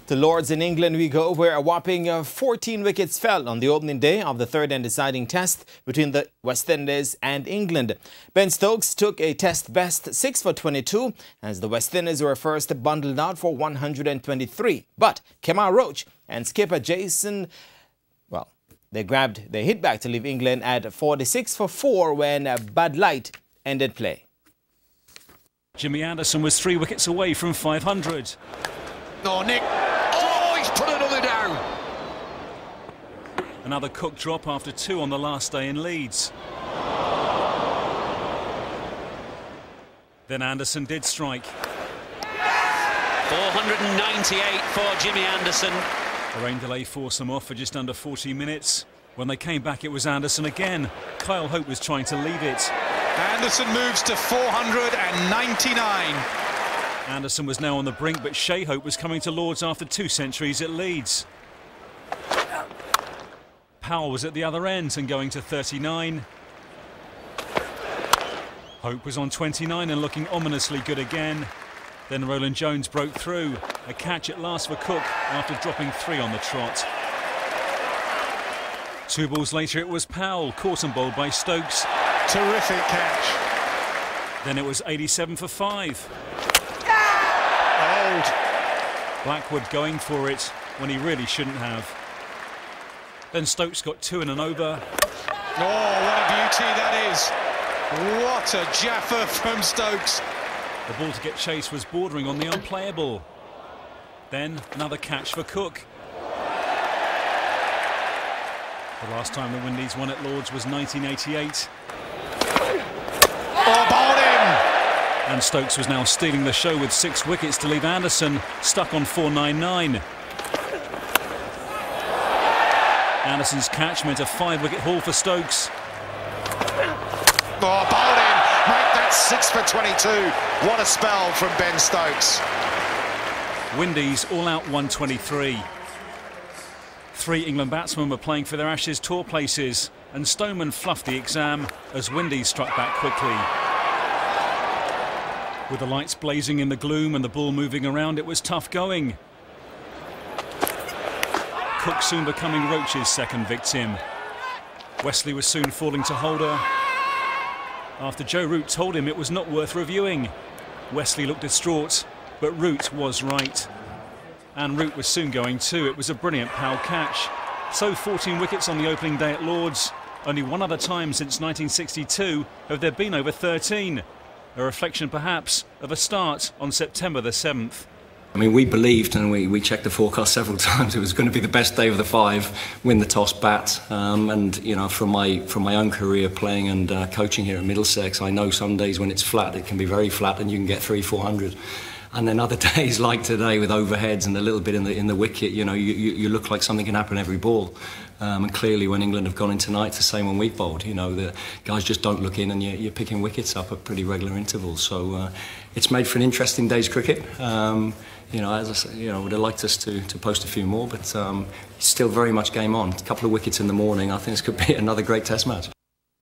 To Lords in England we go, where a whopping 14 wickets fell on the opening day of the third and deciding test between the West Indies and England. Ben Stokes took a test best 6 for 22 as the West Indies were first bundled out for 123. But Kemar Roach and skipper Jason, well, they hit back to leave England at 46 for 4 when Bud Light ended play. Jimmy Anderson was 3 wickets away from 500. Oh, Nick. Oh, he's put another down. Another Cook drop after 2 on the last day in Leeds. Then Anderson did strike. 498 for Jimmy Anderson. The rain delay forced them off for just under 40 minutes. When they came back, it was Anderson again. Kyle Hope was trying to lead it. Anderson moves to 499. Anderson was now on the brink, but Shea Hope was coming to Lords after 2 centuries at Leeds. Powell was at the other end and going to 39. Hope was on 29 and looking ominously good again. Then Roland Jones broke through. A catch at last for Cook after dropping 3 on the trot. 2 balls later it was Powell, caught and bowled by Stokes. Terrific catch. Then it was 87 for 5. Old. Blackwood going for it when he really shouldn't have. Then Stokes got 2 in and over. Oh, what a beauty that is. What a jaffer from Stokes. The ball to get chased was bordering on the unplayable. Then another catch for Cook. The last time the Windies won at Lords was 1988. Oh, bowled him! And Stokes was now stealing the show with 6 wickets to leave Anderson stuck on 499. Anderson's catch meant a 5-wicket haul for Stokes. Oh, bowled him. Mate, that's 6 for 22. What a spell from Ben Stokes. Windies all out 123. 3 England batsmen were playing for their Ashes tour places, and Stoneman fluffed the exam as Windies struck back quickly. With the lights blazing in the gloom and the ball moving around, it was tough going. Cook soon becoming Roach's second victim. Wesley was soon falling to Holder after Joe Root told him it was not worth reviewing. Wesley looked distraught, but Root was right. And Root was soon going too. It was a brilliant Powell catch. So 14 wickets on the opening day at Lords. Only one other time since 1962 have there been over 13. A reflection perhaps of a start on September the 7th. I mean, we believed, and we checked the forecast several times, it was going to be the best day of the 5, win the toss, bat. And you know, from my own career playing and coaching here at Middlesex, I know some days when it's flat, it can be very flat, and you can get 300-400. And then other days like today with overheads and a little bit in the wicket, you know, you look like something can happen every ball. And clearly when England have gone in tonight, it's the same when we've bowled. You know, the guys just don't look in, and you're picking wickets up at pretty regular intervals. So it's made for an interesting day's cricket. You know, as I say, you know, would have liked us to post a few more, but it's still very much game on. A couple of wickets in the morning. I think this could be another great Test match.